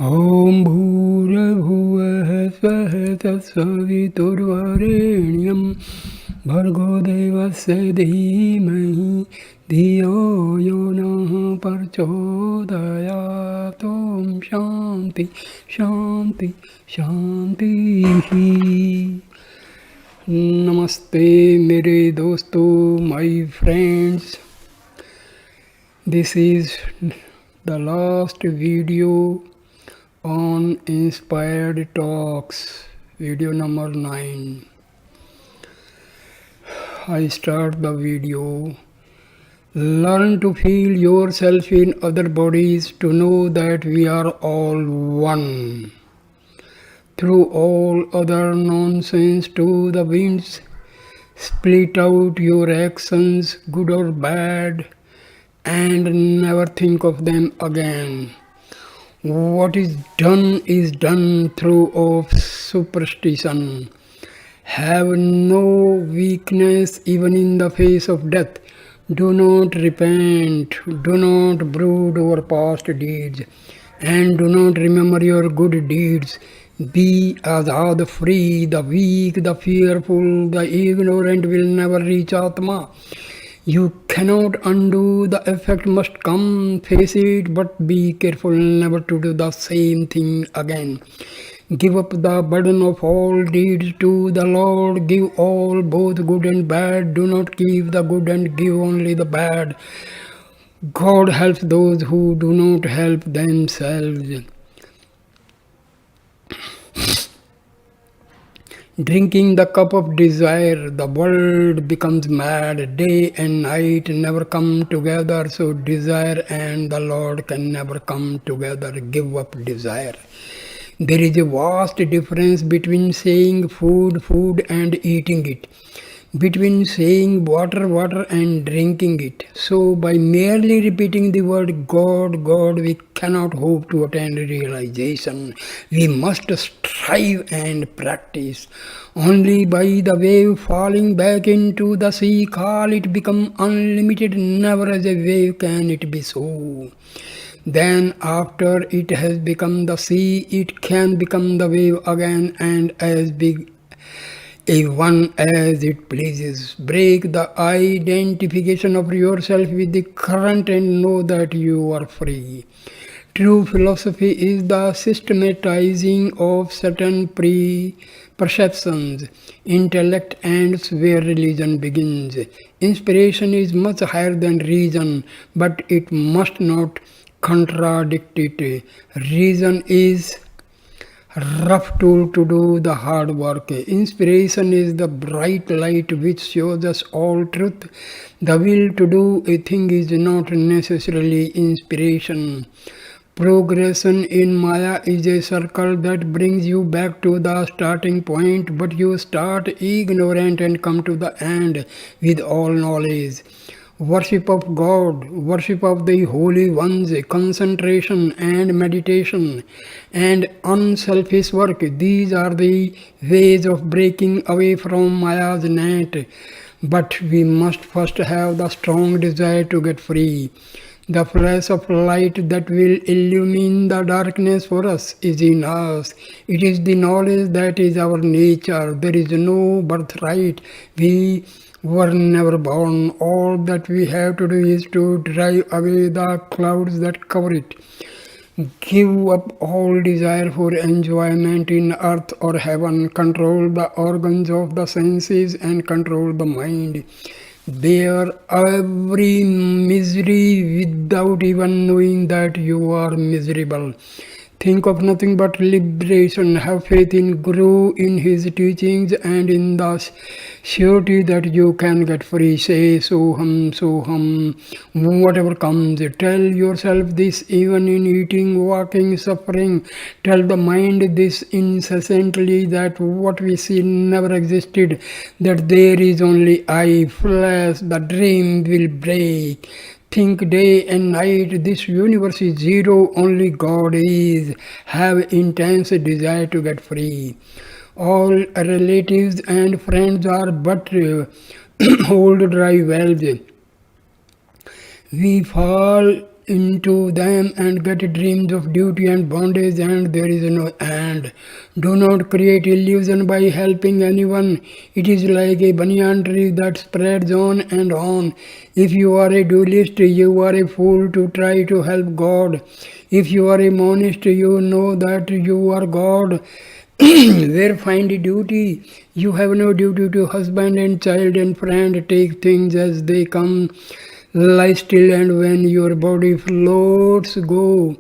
ॐ भूर्भुवः स्वः तत्सवितुर्वरेण्यं भर्गो देवस्य धीमहि धियो यो नः प्रचोदयात्। ॐ शान्ति शान्ति शान्तिः। नमस्ते मेरे दोस्तों, my friends. This is the last video on Inspired Talks, video number 9. I start the video. Learn to feel yourself in other bodies to know that we are all one. Through all other nonsense to the winds, split out your actions, good or bad, and never think of them again. What is done through of superstition. Have no weakness even in the face of death. Do not repent, do not brood over past deeds, and do not remember your good deeds. Be azad, free. The weak, the fearful, the ignorant will never reach Atma. You cannot undo the effect, must come, face it, but be careful never to do the same thing again. Give up the burden of all deeds to the Lord. Give all, both good and bad. Do not keep the good and give only the bad. God helps those who do not help themselves. Drinking the cup of desire, the world becomes mad. Day and night never come together, so desire and the Lord can never come together. Give up desire. There is a vast difference between saying food, food and eating it, between saying water, water and drinking it. So by merely repeating the word God, God, we cannot hope to attain realization. We must strive and practice. Only by the wave falling back into the sea, call it become unlimited. Never as a wave can it be so. Then after it has become the sea, it can become the wave again and as big a one as it pleases. Break the identification of yourself with the current and know that you are free. True philosophy is the systematizing of certain perceptions. Intellect ends where religion begins. Inspiration is much higher than reason, but it must not contradict it. Reason is rough tool to do the hard work. Inspiration is the bright light which shows us all truth. The will to do a thing is not necessarily inspiration. Progression in Maya is a circle that brings you back to the starting point, but you start ignorant and come to the end with all knowledge. Worship of God, worship of the holy ones, concentration and meditation, and unselfish work. These are the ways of breaking away from Maya's net. But we must first have the strong desire to get free. The flash of light that will illumine the darkness for us is in us. It is the knowledge that is our nature. There is no birthright. We were never born. All that we have to do is to drive away the clouds that cover it. Give up all desire for enjoyment in earth or heaven. Control the organs of the senses and control the mind. Bear every misery without even knowing that you are miserable. Think of nothing but liberation. Have faith in Guru, in his teachings, and in the surety that you can get free. Say Soham, whatever comes. Tell yourself this even in eating, walking, suffering. Tell the mind this incessantly, that what we see never existed, that there is only I, flesh, the dream will break. Think day and night, this universe is zero, only God is. Have intense desire to get free. All relatives and friends are but old dry wells. We fall into them and get dreams of duty and bondage, and there is no end. Do not create illusion by helping anyone. It is like a banyan tree that spreads on and on. If you are a dualist, you are a fool to try to help God. If you are a monist, you know that you are God. Where find duty? You have no duty to husband and child and friend. Take things as they come. Lie still, and when your body floats, go.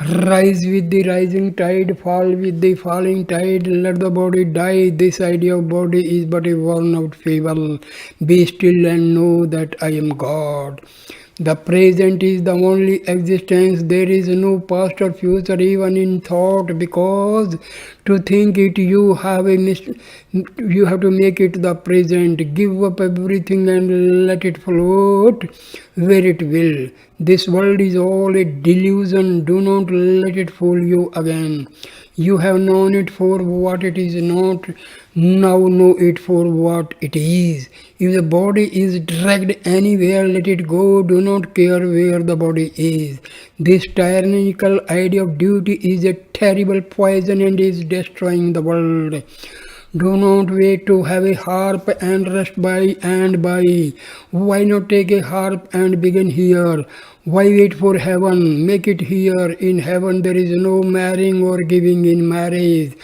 Rise with the rising tide, fall with the falling tide. Let the body die. This idea of body is but a worn out fable. Be still and know that I am God. The present is the only existence. There is no past or future even in thought, because to think it you have you have to make it the present. Give up everything and let it float where it will. This world is all a delusion. Do not let it fool you again. You have known it for what it is not. Now know it for what it is. If the body is dragged anywhere, let it go. Do not care where the body is. This tyrannical idea of duty is a terrible poison and is destroying the world. Do not wait to have a harp and rest by and by. Why not take a harp and begin here? Why wait for heaven? Make it here. In heaven there is no marrying or giving in marriage.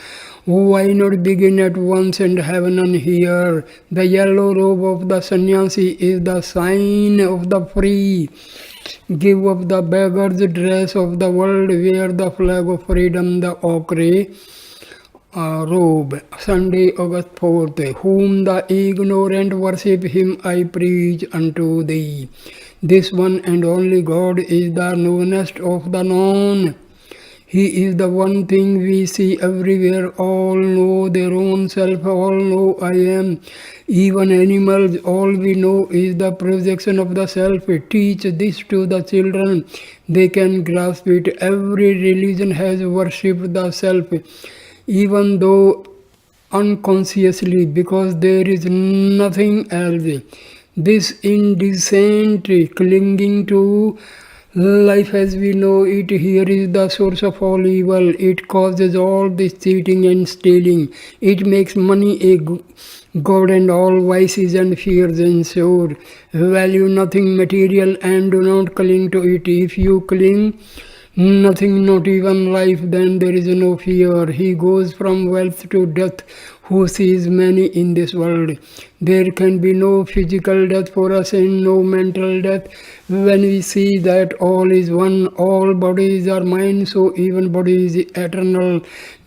Why not begin at once and have none here? The yellow robe of the sannyasi is the sign of the free. Give up the beggar's dress of the world, wear the flag of freedom, the ochre robe. Sunday, August 4th. Whom the ignorant worship, him I preach unto thee. This one and only God is the knownest of the known. He is the one thing we see everywhere. All know their own self, all know I am. Even animals, all we know is the projection of the self. Teach this to the children, they can grasp it. Every religion has worshipped the self, even though unconsciously, because there is nothing else. This indecent clinging to life as we know it here is the source of all evil. It causes all this cheating and stealing. It makes money a god and all vices and fears ensure. Value nothing material and do not cling to it. If you cling nothing, not even life, then there is no fear. He goes from wealth to death who sees many in this world. There can be no physical death for us and no mental death. When we see that all is one, all bodies are mine, so even body is eternal,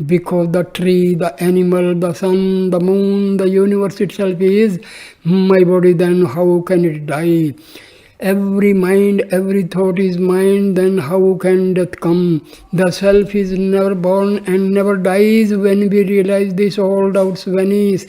because the tree, the animal, the sun, the moon, the universe itself is my body, then how can it die? Every mind, every thought is mine, then how can death come? The self is never born and never dies. When we realize this, all doubts vanish.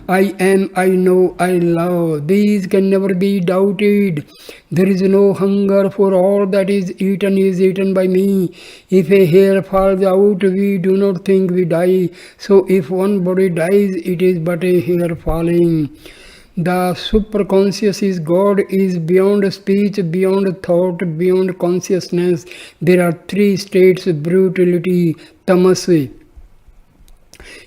I am, I know, I love. These can never be doubted. There is no hunger, for all that is eaten by me. If a hair falls out, we do not think we die. So if one body dies, it is but a hair falling. The superconscious is God, is beyond speech, beyond thought, beyond consciousness. There are three states: brutality, tamas,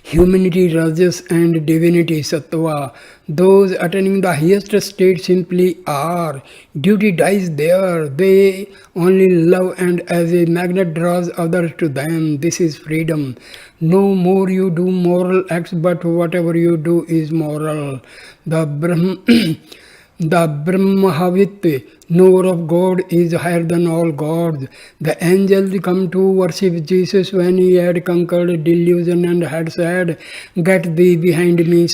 humanity, rajas, and divinity, sattva. Those attaining the highest state simply are. Duty dies there. They only love, and as a magnet draws others to them. This is freedom. No more you do moral acts, but whatever you do is moral. The Brahmavit, knower of God, is higher than all gods. The angels come to worship Jesus when he had conquered delusion and had said, "Get thee behind me."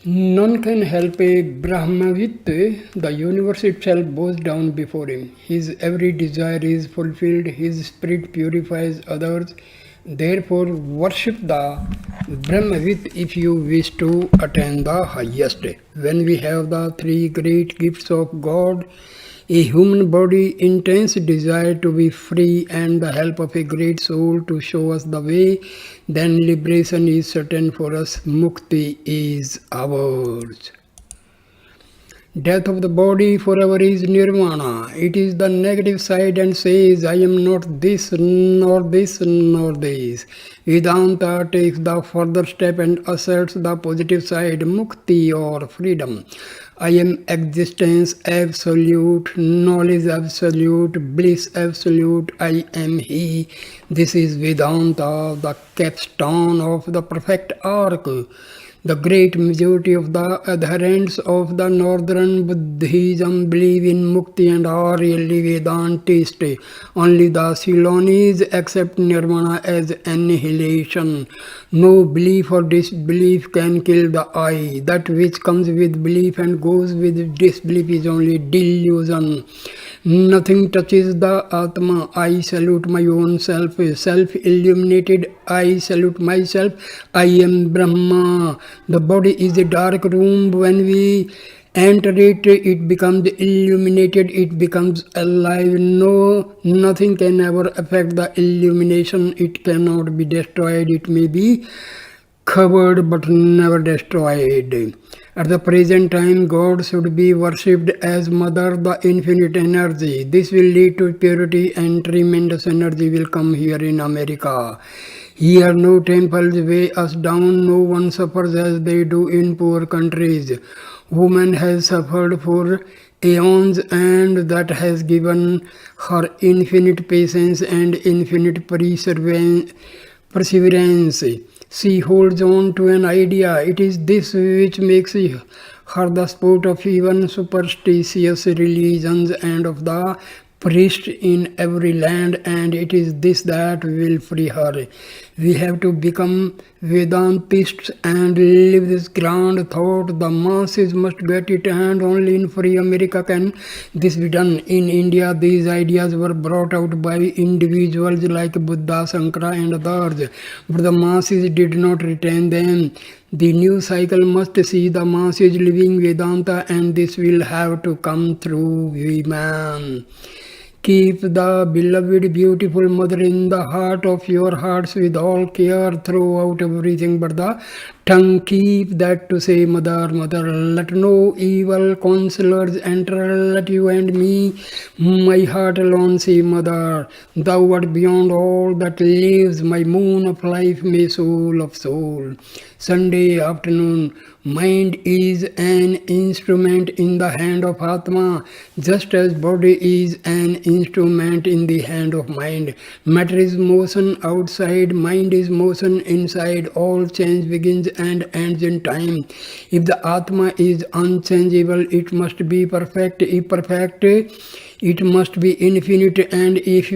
None can help a Brahmavit. The universe itself bows down before him. His every desire is fulfilled. His spirit purifies others. Therefore, worship the Brahmavit if you wish to attain the highest. When we have the three great gifts of God, a human body, intense desire to be free, and the help of a great soul to show us the way, then liberation is certain for us. Mukti is ours. Death of the body forever is nirvana. It is the negative side and says, I am not this, nor this, nor this. Vedanta takes the further step and asserts the positive side, mukti or freedom. I am existence absolute, knowledge absolute, bliss absolute, I am He. This is Vedanta, the capstone of the perfect arc. The great majority of the adherents of the northern Buddhism believe in Mukti and are really Vedantist. Only the Ceylonese accept Nirvana as annihilation. No belief or disbelief can kill the I. That which comes with belief and goes with disbelief is only delusion. Nothing touches the Atma. I salute my own self. Self-illuminated, I salute myself. I am Brahma. The body is a dark room. When we enter it, it becomes illuminated. It becomes alive. No, nothing can ever affect the illumination. It cannot be destroyed. It may be covered but never destroyed. At the present time, God should be worshipped as Mother, the infinite energy. This will lead to purity and tremendous energy will come here in America. Here no temples weigh us down, no one suffers as they do in poor countries. Woman has suffered for aeons and that has given her infinite patience and infinite perseverance. She holds on to an idea. It is this which makes her the sport of even superstitious religions and of the priests in every land, and it is this that will free her. We have to become Vedantists and live this grand thought. The masses must get it, and only in free America can this be done. In India, these ideas were brought out by individuals like Buddha, Shankara and others, but the masses did not retain them. The new cycle must see the masses living Vedanta, and this will have to come through women. Keep the beloved, beautiful mother in the heart of your hearts with all care throughout everything but the tongue. Keep that to say, Mother, Mother. Let no evil counselors enter. Let you and me, my heart alone, say, Mother. Thou art beyond all that lives, my moon of life, my soul of soul. Sunday afternoon. Mind is an instrument in the hand of Atma, just as body is an instrument in the hand of mind. Matter is motion outside, mind is motion inside. All change begins and ends in time. If the Atma is unchangeable, it must be perfect. If perfect, it must be infinite, and if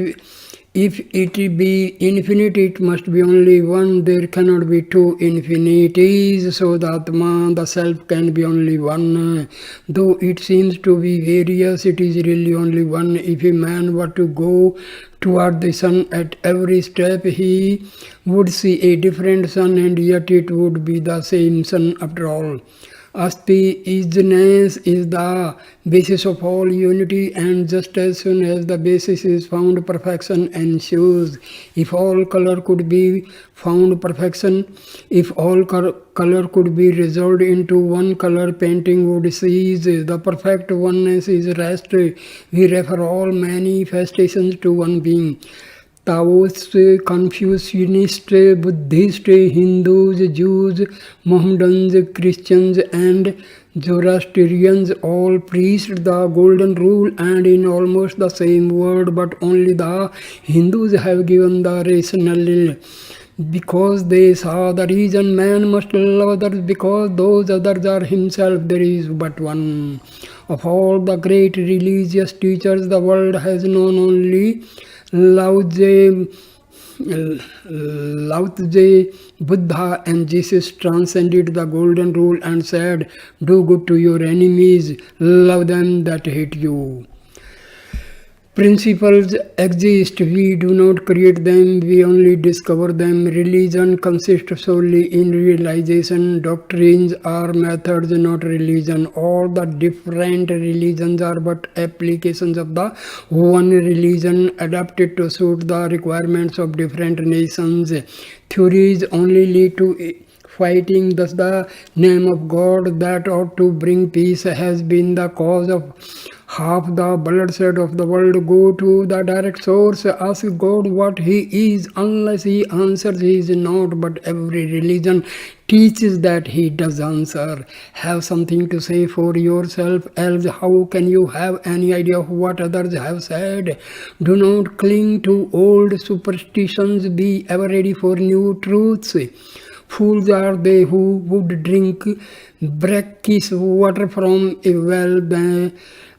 it be infinite, it must be only one. There cannot be two infinities. So the Atma, the self, can be only one. Though it seems to be various, it is really only one. If a man were to go toward the sun at every step, he would see a different sun, and yet it would be the same sun after all. Asti isness is the basis of all unity, and just as soon as the basis is found, perfection ensues. If all color could be found perfection, if all color could be resolved into one color, painting would cease. The perfect oneness is rest. We refer all manifestations to one being. Taoists, Confucianists, Buddhists, Hindus, Jews, Mohammedans, Christians and Zoroastrians all preached the golden rule, and in almost the same word, but only the Hindus have given the rationale. Because they saw the reason man must love others, because those others are himself. There is but one. Of all the great religious teachers the world has known, only Lao Tzu, Buddha and Jesus transcended the golden rule and said, do good to your enemies, love them that hate you. Principles exist, we do not create them, we only discover them. Religion consists solely in realization. Doctrines are methods, not religion. All the different religions are but applications of the one religion adapted to suit the requirements of different nations. Theories only lead to fighting. Thus the name of God that ought to bring peace has been the cause of half the bloodshed of the world. Go to the direct source, ask God what He is. Unless He answers, He is not. But every religion teaches that He does answer. Have something to say for yourself, else how can you have any idea of what others have said? Do not cling to old superstitions, be ever ready for new truths. Fools are they who would drink brackish water from a well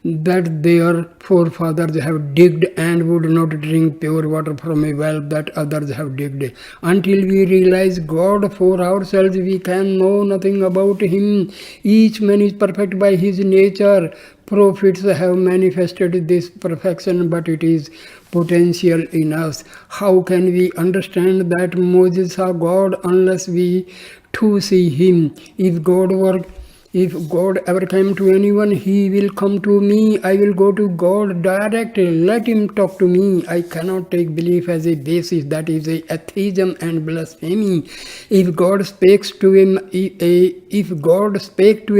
that their forefathers have digged, and would not drink pure water from a well that others have digged. Until we realize God for ourselves, we can know nothing about Him. Each man is perfect by his nature. Prophets have manifested this perfection, but it is potential in us. How can we understand that Moses saw God unless we too see Him? If God ever came to anyone, He will come to me. I will go to God directly. Let Him talk to me. I cannot take belief as a basis. That is a atheism and blasphemy. If God speaks to a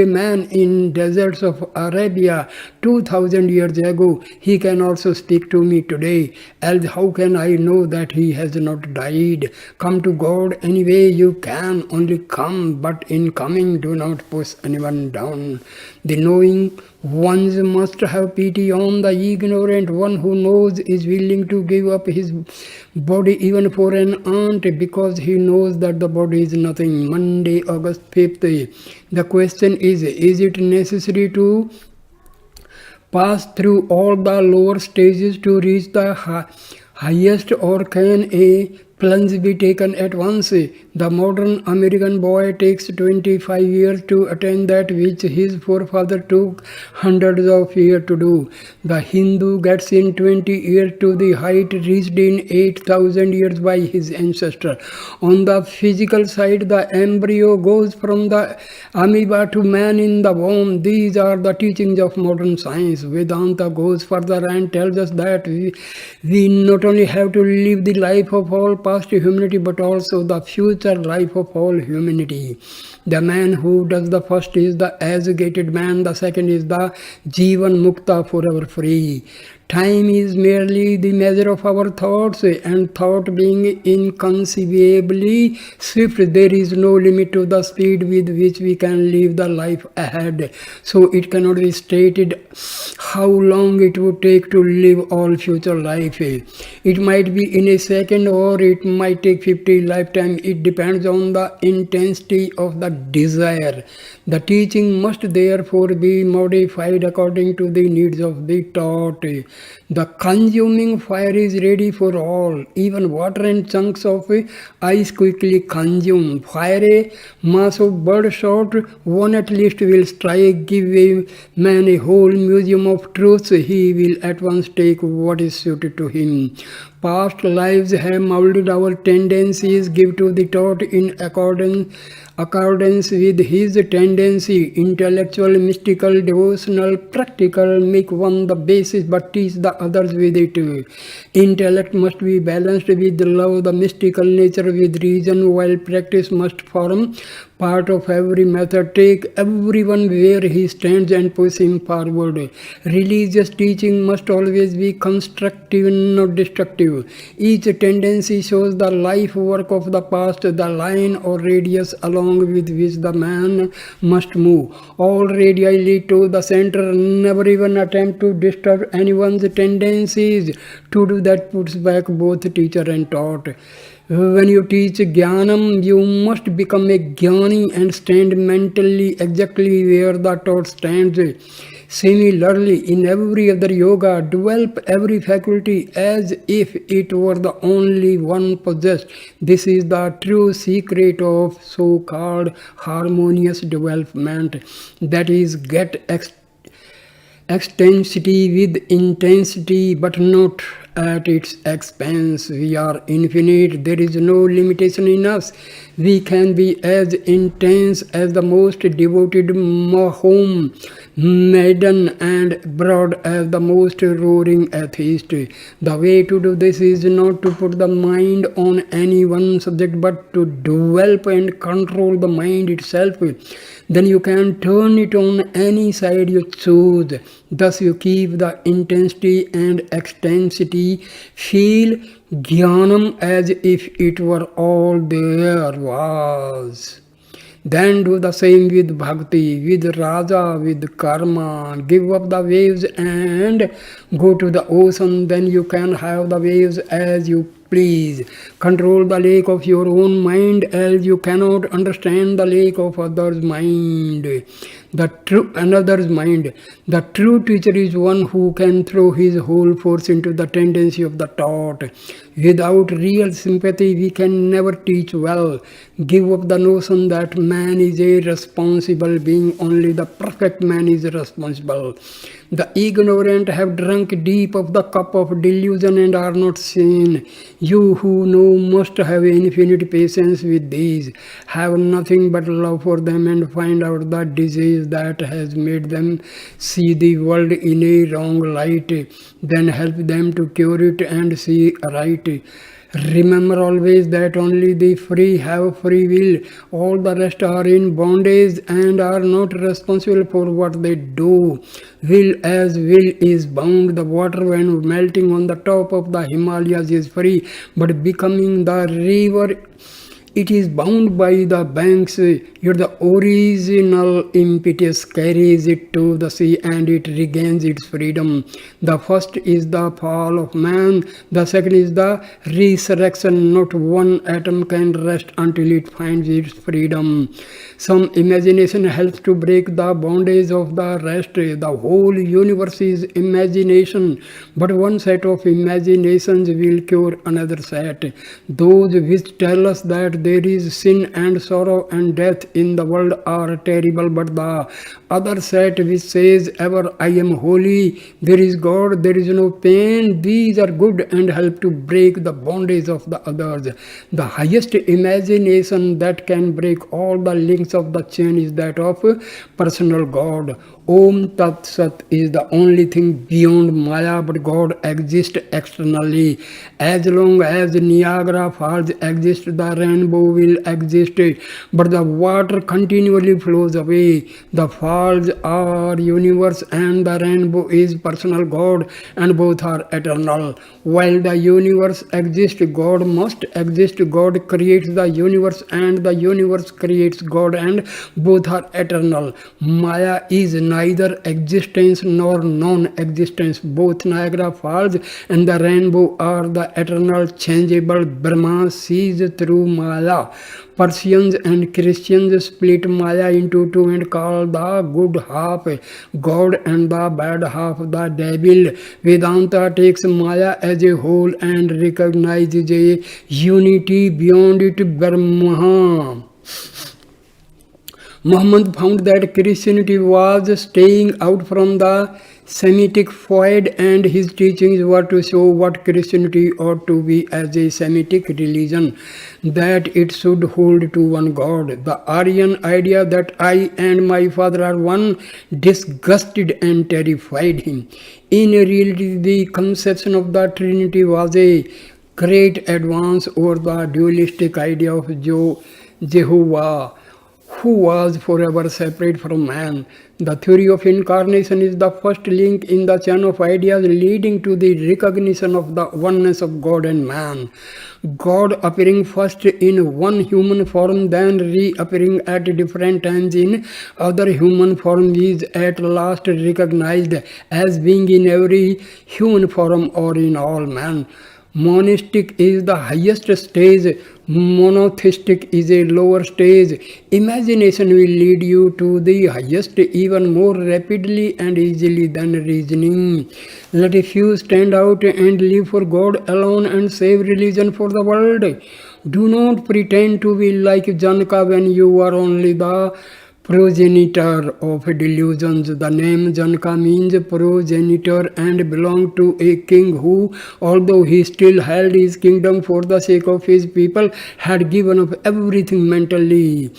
man in deserts of Arabia 2000 years ago, He can also speak to me today. Else how can I know that He has not died? Come to God any way you can. Only come, but in coming do not push anyone down. The knowing ones must have pity on the ignorant. One who knows is willing to give up his body even for an ant, because he knows that the body is nothing. Monday, August 5th. The question is it necessary to pass through all the lower stages to reach the highest, or can a plunge be taken at once? The modern American boy takes 25 years to attain that which his forefather took hundreds of years to do. The Hindu gets in 20 years to the height reached in 8,000 years by his ancestor. On the physical side, the embryo goes from the amoeba to man in the womb. These are the teachings of modern science. Vedanta goes further and tells us that we not only have to live the life of all past humanity, but also the future life of all humanity. The man who does the first is the educated man, the second is the Jivan Mukta, forever free. Time is merely the measure of our thoughts, and thought being inconceivably swift, there is no limit to the speed with which we can live the life ahead. So it cannot be stated how long it would take to live all future life. It might be in a second, or it might take 50 lifetimes. It depends on the intensity of the desire. The teaching must therefore be modified according to the needs of the taught. The consuming fire is ready for all. Even water and chunks of ice quickly consume. Fire a mass of birdshot, one at least will strike. Give a man a whole museum of truths, he will at once take what is suited to him. Past lives have molded our tendencies. Give to the taught in accordance with his tendency. Intellectual, mystical, devotional, practical. Make one the basis, but teach the others with it. Intellect must be balanced with love, the mystical nature with reason, while practice must form part of every method. Take everyone where he stands and push him forward. Religious teaching must always be constructive, not destructive. Each tendency shows the life work of the past, the line or radius along with which the man must move. All radii lead to the center. Never even attempt to disturb anyone's tendencies. To do that puts back both teacher and taught. When you teach Jnanam, you must become a Jnani and stand mentally exactly where the taught stands. Similarly, in every other yoga, develop every faculty as if it were the only one possessed. This is the true secret of so-called harmonious development. That is, get extensity with intensity, but not at its expense. We are infinite. There is no limitation in us. We can be as intense as the most devoted home maiden and broad as the most roaring atheist. The way to do this is not to put the mind on any one subject, but to develop and control the mind itself. Then you can turn it on any side you choose. Thus you keep the intensity and extensity, feel jnanam as if it were all there was. Then do the same with bhakti, with raja, with karma. Give up the waves and go to the ocean. Then you can have the waves as you please. Control the lake of your own mind as you cannot understand the lake of others' mind. Another's mind. The true teacher is one who can throw his whole force into the tendency of the thought. Without real sympathy, we can never teach well. Give up the notion that man is a responsible being. Only the perfect man is responsible. The ignorant have drunk deep of the cup of delusion and are not sane. You who know must have infinite patience with these. Have nothing but love for them and find out the disease that has made them see the world in a wrong light. Then help them to cure it and see right. Remember always that only the free have free will. All the rest are in bondage and are not responsible for what they do. Will as will is bound. The water when melting on the top of the Himalayas is free, but becoming the river it is bound by the banks, yet the original impetus carries it to the sea and it regains its freedom. The first is the fall of man, the second is the resurrection. Not one atom can rest until it finds its freedom. Some imagination helps to break the bondage of the rest. The whole universe is imagination, but one set of imaginations will cure another set. Those which tell us that there is sin and sorrow and death in the world are terrible, but the other set which says ever I am holy, there is God, there is no pain, these are good and help to break the bondage of the others. The highest imagination that can break all the links of the chain is that of personal God. Om Tat Sat is the only thing beyond Maya, but God exists externally. As long as Niagara Falls exists, the rainbow will exist, but the water continually flows away. The falls are universe and the rainbow is personal God, and both are eternal. While the universe exists, God must exist. God creates the universe and the universe creates God, and both are eternal. Maya is neither existence nor non-existence. Both Niagara Falls and the rainbow are the eternal, changeable. Brahma sees through Maya. Persians and Christians split Maya into two and call the good half God and the bad half the devil. Vedanta takes Maya as a whole and recognizes a unity beyond it, Brahma. Muhammad found that Christianity was staying out from the Semitic void, and his teachings were to show what Christianity ought to be as a Semitic religion, that it should hold to one God. The Aryan idea that I and my Father are one disgusted and terrified him. In reality, the conception of the Trinity was a great advance over the dualistic idea of Jehovah, who was forever separate from man. The theory of incarnation is the first link in the chain of ideas leading to the recognition of the oneness of God and man. God appearing first in one human form, then reappearing at different times in other human form, is at last recognized as being in every human form or in all men. Monistic is the highest stage, monotheistic is a lower stage. Imagination will lead you to the highest even more rapidly and easily than reasoning. Let a few stand out and live for God alone and save religion for the world. Do not pretend to be like Janaka when you are only the progenitor of delusions. The name Janaka means progenitor and belonged to a king who, although he still held his kingdom for the sake of his people, had given up everything mentally.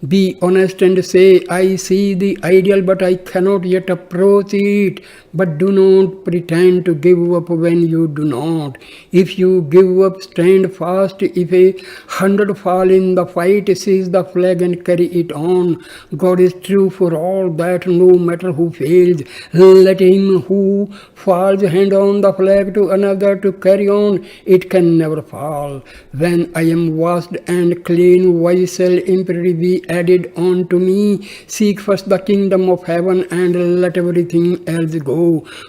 Be honest and say, I see the ideal, but I cannot yet approach it. But do not pretend to give up when you do not. If you give up, stand fast. If 100 fall in the fight, seize the flag and carry it on. God is true for all that, no matter who fails. Let him who falls hand on the flag to another to carry on. It can never fall. When I am washed and clean, why shall impurity be added on to me? Seek first the kingdom of heaven and let everything else go.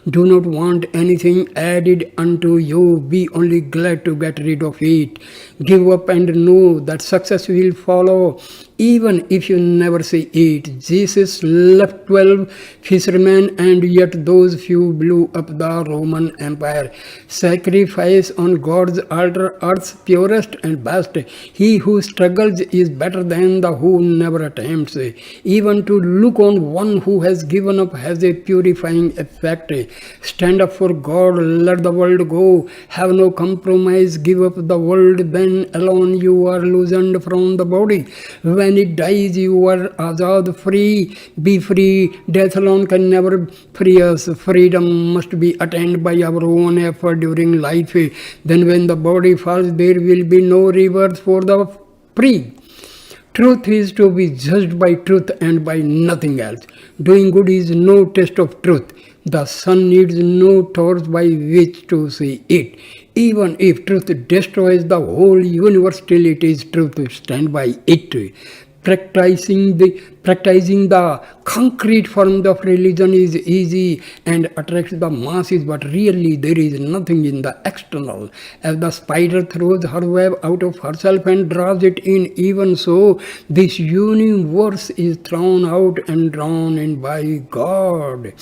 Do not want anything added unto you. Be only glad to get rid of it. Give up and know that success will follow, even if you never see it. Jesus left 12 fishermen, and yet those few blew up the Roman Empire. Sacrifice on God's altar, earth's purest and best. He who struggles is better than the who never attempts. Even to look on one who has given up has a purifying effect. Stand up for God, let the world go. Have no compromise, give up the world, then alone you are loosened from the body. When it dies, you are azad, free. Be free. Death alone can never free us. Freedom must be attained by our own effort during life. Then when the body falls, there will be no rebirth for the free. Truth is to be judged by truth and by nothing else. Doing good is no test of truth. The sun needs no torch by which to see it. Even if truth destroys the whole universe, still it is truth. Stand by it. Practicing the concrete form of religion is easy and attracts the masses, but really there is nothing in the external. As the spider throws her web out of herself and draws it in, even so this universe is thrown out and drawn in by God.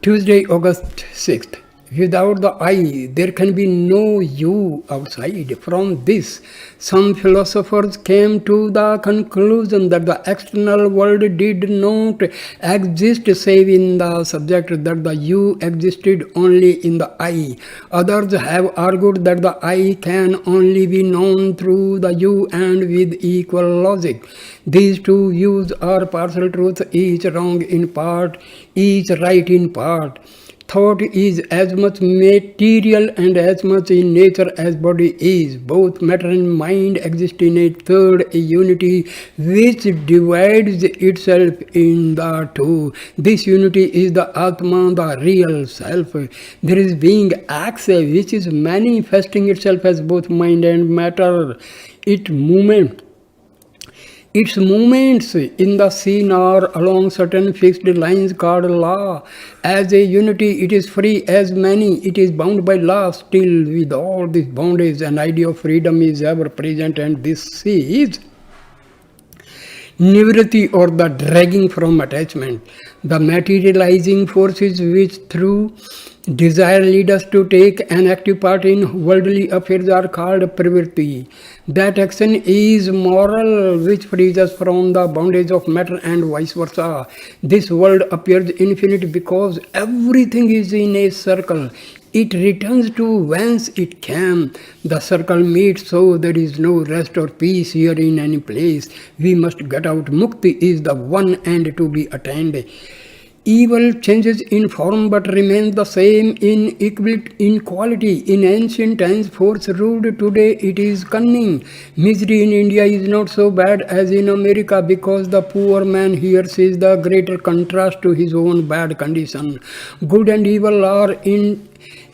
Tuesday, August 6th. Without the I, there can be no you outside. From this, some philosophers came to the conclusion that the external world did not exist save in the subject, that the you existed only in the I. Others have argued that the I can only be known through the you and with equal logic. These two views are partial truths, each wrong in part, each right in part. Thought is as much material and as much in nature as body is. Both matter and mind exist in a third, a unity which divides itself in the two. This unity is the Atma, the real self. There is being X, which is manifesting itself as both mind and matter. Its movements in the scene are along certain fixed lines called law. As a unity, it is free as many. It is bound by law. Still, with all this bondage, an idea of freedom is ever present, and this is nivritti, or the dragging from attachment. The materializing forces which through desire lead us to take an active part in worldly affairs are called pravritti. That action is moral, which frees us from the bondage of matter and vice versa. This world appears infinite because everything is in a circle. It returns to whence it came. The circle meets, so there is no rest or peace here in any place. We must get out. Mukti is the one end to be attained. Evil changes in form but remains the same in quality. In ancient times, force ruled. Today it is cunning. Misery in India is not so bad as in America because the poor man here sees the greater contrast to his own bad condition. Good and evil are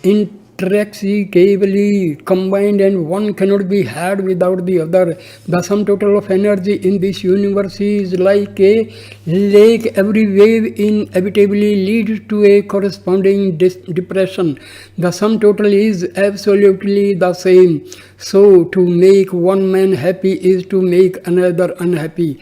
inextricably combined, and one cannot be had without the other. The sum total of energy in this universe is like a lake. Every wave inevitably leads to a corresponding depression. The sum total is absolutely the same. So to make one man happy is to make another unhappy.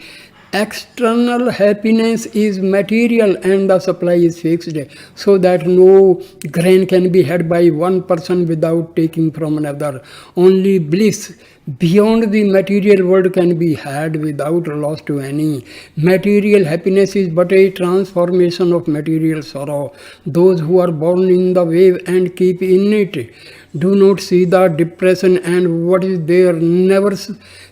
External happiness is material and the supply is fixed, so that no grain can be had by one person without taking from another. Only bliss beyond the material world can be had without loss to any. Material happiness is but a transformation of material sorrow. Those who are born in the wave and keep in it do not see the depression and what is there. Never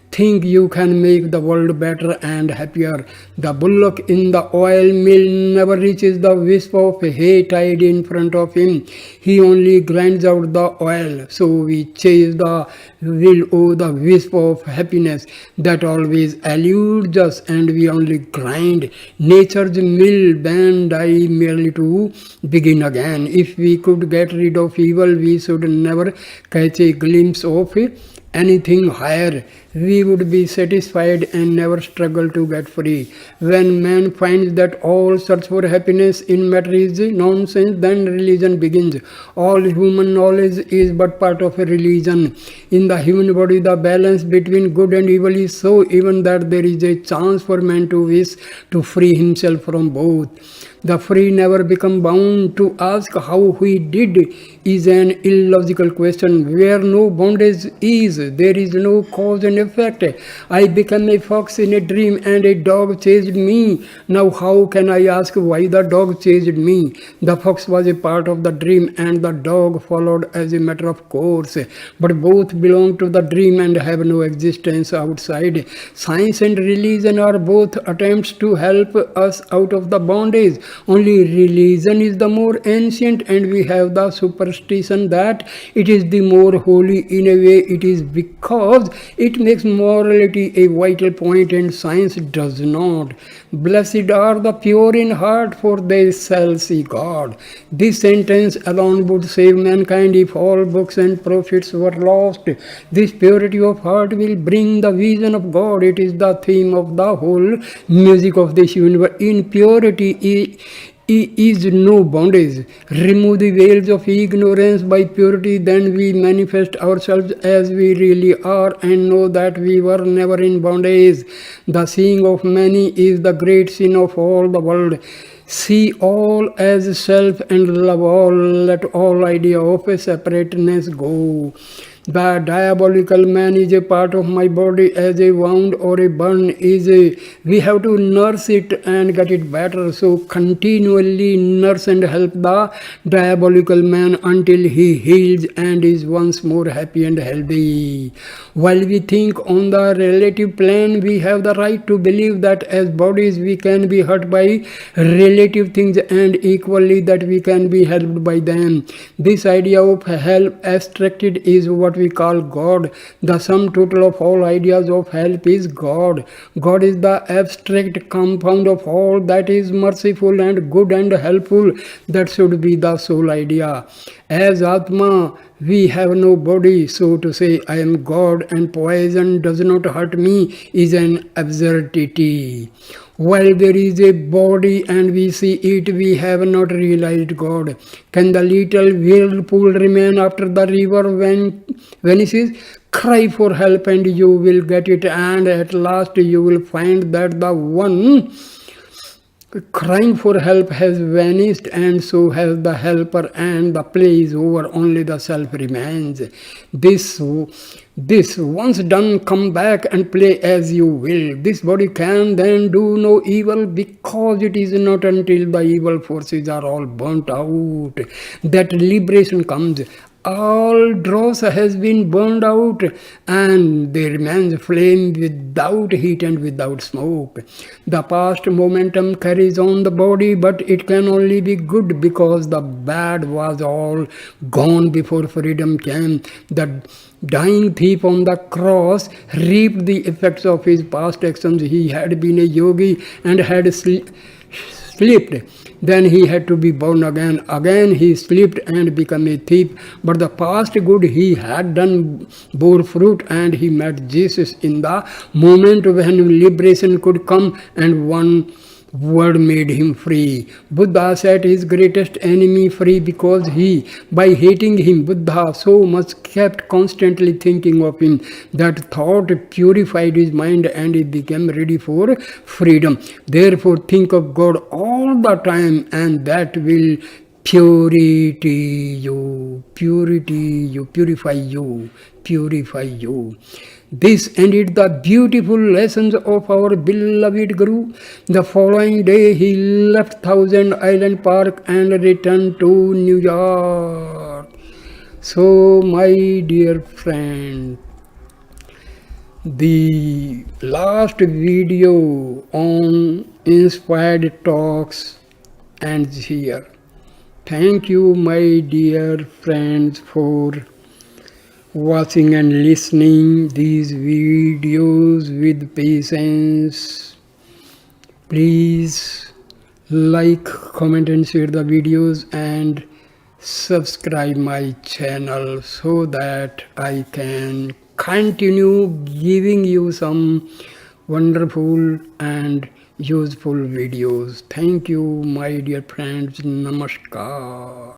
think you can make the world better and happier. The bullock in the oil mill never reaches the wisp of hay tied in front of him. He only grinds out the oil. So we chase the will o the wisp of happiness that always eludes us, and we only grind. Nature's mill bend die merely to begin again. If we could get rid of evil, we should never catch a glimpse of anything higher. We would be satisfied and never struggle to get free. When man finds that all search for happiness in matter is nonsense, then religion begins. All human knowledge is but part of a religion. In the human body, the balance between good and evil is so even that there is a chance for man to wish to free himself from both. The free never become bound. To ask how he did is an illogical question. Where no bondage is, there is no cause and effect. I became a fox in a dream and a dog chased me. Now how can I ask why the dog chased me? The fox was a part of the dream and the dog followed as a matter of course. But both belong to the dream and have no existence outside. Science and religion are both attempts to help us out of the bondage. Only religion is the more ancient, and we have the superstition that it is the more holy. In a way, it is because it makes morality a vital point and science does not. Blessed are the pure in heart, for they shall see God. This sentence alone would save mankind if all books and prophets were lost. This purity of heart will bring the vision of God. It is the theme of the whole music of this universe. In purity is no bondage. Remove the veils of ignorance by purity, then we manifest ourselves as we really are and know that we were never in bondage. The seeing of many is the great sin of all the world. See all as self and love all. Let all idea of a separateness go. The diabolical man is a part of my body as a wound or a burn is a. We have to nurse it and get it better. So continually nurse and help the diabolical man until he heals and is once more happy and healthy. While we think on the relative plane, we have the right to believe that as bodies we can be hurt by relative things and equally that we can be helped by them. This idea of help abstracted is what we call God. The sum total of all ideas of help is God. God is the abstract compound of all that is merciful and good and helpful. That should be the sole idea. As Atma, we have no body, so to say I am God and poison does not hurt me is an absurdity. While there is a body and we see it, we have not realized God. Can the little whirlpool remain after the river vanishes? Cry for help and you will get it, and at last you will find that the one crying for help has vanished, and so has the helper, and the play is over, only the self remains. This once done, come back and play as you will. This body can then do no evil, because it is not until the evil forces are all burnt out that liberation comes. All dross has been burned out and there remains flame without heat and without smoke. The past momentum carries on the body, but it can only be good because the bad was all gone before freedom came. The dying thief on the cross reaped the effects of his past actions. He had been a yogi and had slipped. Then he had to be born again. Again he slipped and became a thief. But the past good he had done bore fruit, and he met Jesus in the moment when liberation could come, and one Word made him free. Buddha set his greatest enemy free because he, by hating him, Buddha so much kept constantly thinking of him that thought purified his mind and he became ready for freedom. Therefore, think of God all the time, and that will purify you. This ended the beautiful lessons of our beloved Guru. The following day he left Thousand Island Park and returned to New York. So, my dear friend, the last video on inspired talks ends here. Thank you, my dear friends, for watching and listening these videos with patience. Please like, comment and share the videos and subscribe my channel so that I can continue giving you some wonderful and useful videos. Thank you, my dear friends. Namaskar.